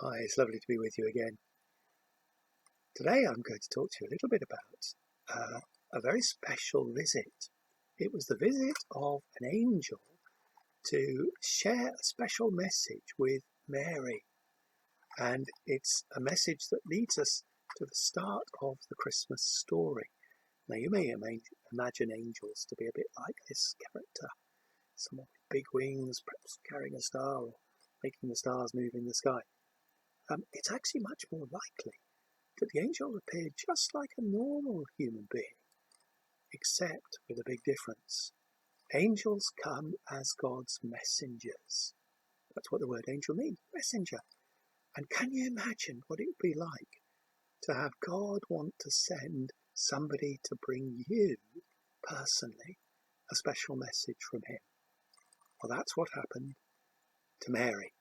Hi, it's lovely to be with you again. Today I'm going to talk to you a little bit about a very special visit. It was the visit of an angel to share a special message with Mary. And it's a message that leads us to the start of the Christmas story. Now you may imagine angels to be a bit like this character. Someone with big wings, perhaps carrying a star or making the stars move in the sky. It's actually much more likely that the angel appeared just like a normal human being, except with a big difference. Angels come as God's messengers. That's what the word angel means, messenger. And can you imagine what it would be like to have God want to send somebody to bring you, personally, a special message from him? Well, that's what happened to Mary,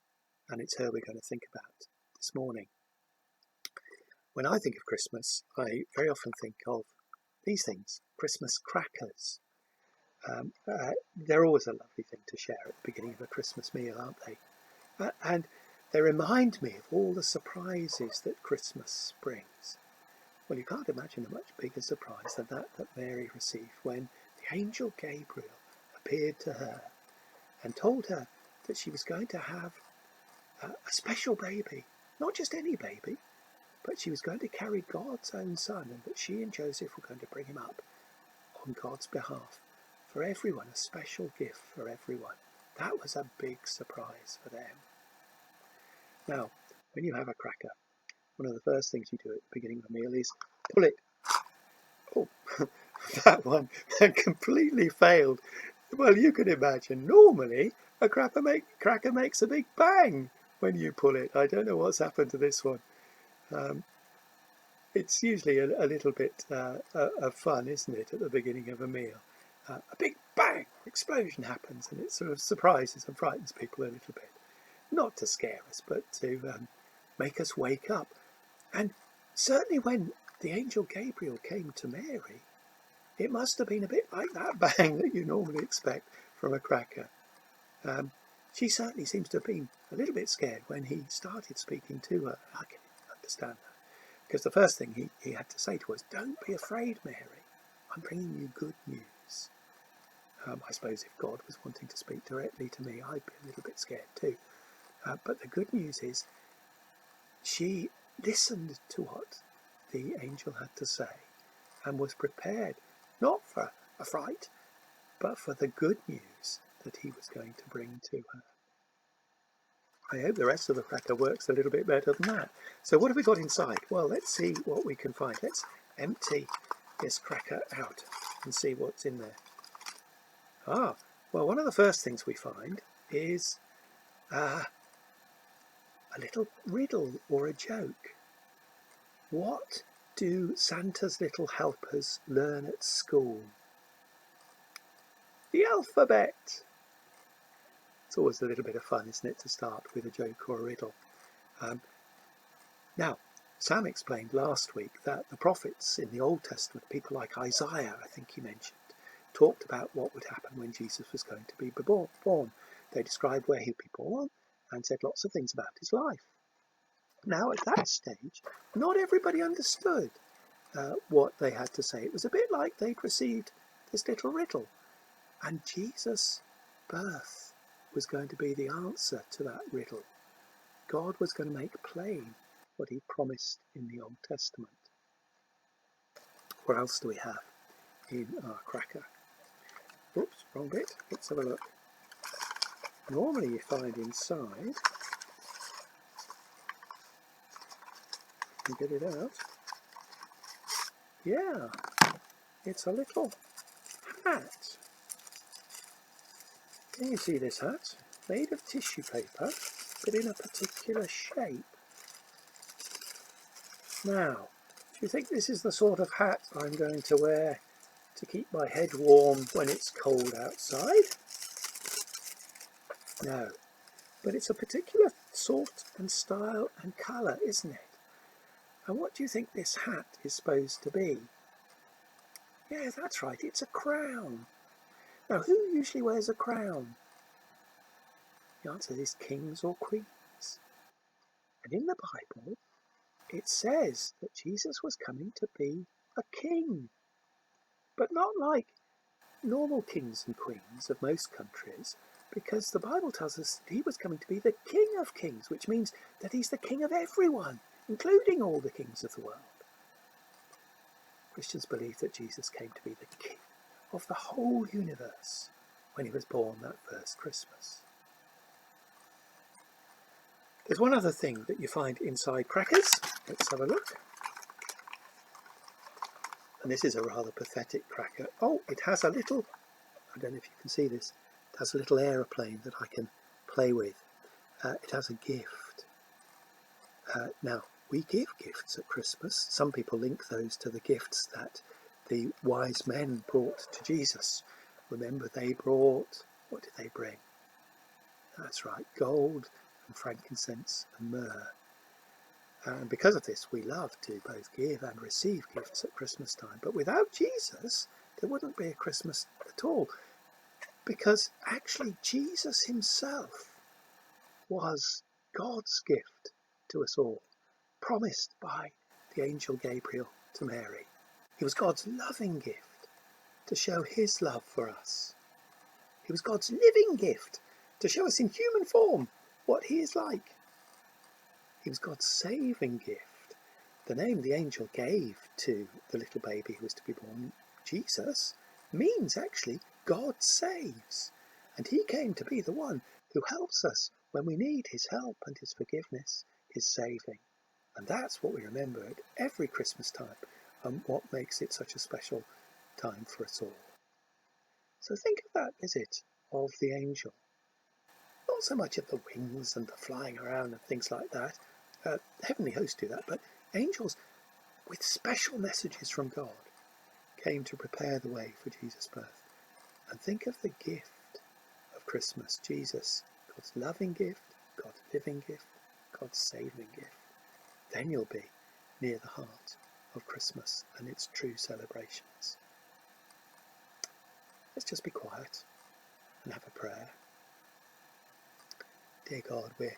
and it's her we're going to think about this morning. When I think of Christmas, I very often think of these things, Christmas crackers. They're always a lovely thing to share at the beginning of a Christmas meal, aren't they? And they remind me of all the surprises that Christmas brings. Well, you can't imagine a much bigger surprise than that Mary received when the angel Gabriel appeared to her and told her that she was going to have a special baby, not just any baby, but she was going to carry God's own son, and that she and Joseph were going to bring him up on God's behalf for everyone, a special gift for everyone. That was a big surprise for them. Now, when you have a cracker, one of the first things you do at the beginning of a meal is pull it. Oh, that one completely failed. Well, you can imagine, normally a cracker makes a big bang when you pull it. I don't know what's happened to this one. It's usually a little bit of fun, isn't it, at the beginning of a meal? A big bang, explosion happens, and it sort of surprises and frightens people a little bit. Not to scare us, but to make us wake up. And certainly when the angel Gabriel came to Mary, it must have been a bit like that bang that you normally expect from a cracker. She certainly seems to have been a little bit scared when he started speaking to her. I can understand that. Because the first thing he had to say to her was, "Don't be afraid, Mary. I'm bringing you good news." I suppose if God was wanting to speak directly to me, I'd be a little bit scared too. But the good news is she listened to what the angel had to say and was prepared, not for a fright, but for the good news that he was going to bring to her. I hope the rest of the cracker works a little bit better than that. So what have we got inside? Well, let's see what we can find. Let's empty this cracker out and see what's in there. Well, one of the first things we find is a little riddle or a joke. What do Santa's little helpers learn at school? The alphabet. It's always a little bit of fun, isn't it, to start with a joke or a riddle. Now, Sam explained last week that the prophets in the Old Testament, people like Isaiah, I think he mentioned, talked about what would happen when Jesus was going to be born. They described where he'd be born and said lots of things about his life. Now, at that stage, not everybody understood what they had to say. It was a bit like they'd received this little riddle, and Jesus' birth was going to be the answer to that riddle. God was going to make plain what he promised in the Old Testament. What else do we have in our cracker? Oops, wrong bit. Let's have a look. Normally you find inside, you get it out. Yeah, it's a little hat. Can you see this hat? Made of tissue paper, but in a particular shape. Now, do you think this is the sort of hat I'm going to wear to keep my head warm when it's cold outside? No, but it's a particular sort and style and colour, isn't it? And what do you think this hat is supposed to be? Yeah, that's right, it's a crown. Now, who usually wears a crown? The answer is kings or queens. And in the Bible, it says that Jesus was coming to be a king, but not like normal kings and queens of most countries, because the Bible tells us that he was coming to be the King of Kings, which means that he's the king of everyone, including all the kings of the world. Christians believe that Jesus came to be the king of the whole universe when he was born that first Christmas. There's one other thing that you find inside crackers. Let's have a look. And this is a rather pathetic cracker. Oh, it has a little, I don't know if you can see this, it has a little aeroplane that I can play with. It has a gift. Now, we give gifts at Christmas. Some people link those to the gifts that the wise men brought to Jesus. Remember, they brought, what did they bring? That's right, gold and frankincense and myrrh. And because of this, we love to both give and receive gifts at Christmas time. But without Jesus, there wouldn't be a Christmas at all. Because actually, Jesus himself was God's gift to us all, promised by the angel Gabriel to Mary. He was God's loving gift to show his love for us. He was God's living gift to show us in human form what he is like. He was God's saving gift. The name the angel gave to the little baby who was to be born, Jesus, means actually God saves. And he came to be the one who helps us when we need his help and his forgiveness, his saving. And that's what we remember at every Christmas time, and what makes it such a special time for us all. So think of that visit of the angel. Not so much of the wings and the flying around and things like that. Heavenly hosts do that, but angels with special messages from God came to prepare the way for Jesus' birth. And think of the gift of Christmas, Jesus, God's loving gift, God's living gift, God's saving gift. Then you'll be near the heart of Christmas and its true celebrations. Let's just be quiet and have a prayer. Dear God, we're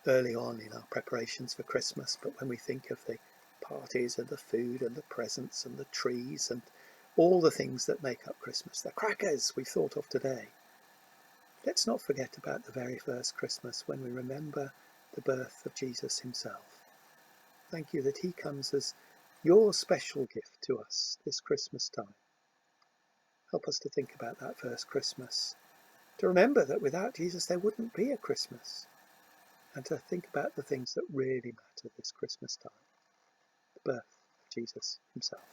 early on in our preparations for Christmas, but when we think of the parties and the food and the presents and the trees and all the things that make up Christmas, the crackers we've thought of today, let's not forget about the very first Christmas when we remember the birth of Jesus himself. Thank you that he comes as your special gift to us this Christmas time. Help us to think about that first Christmas, to remember that without Jesus there wouldn't be a Christmas, and to think about the things that really matter this Christmas time, the birth of Jesus himself.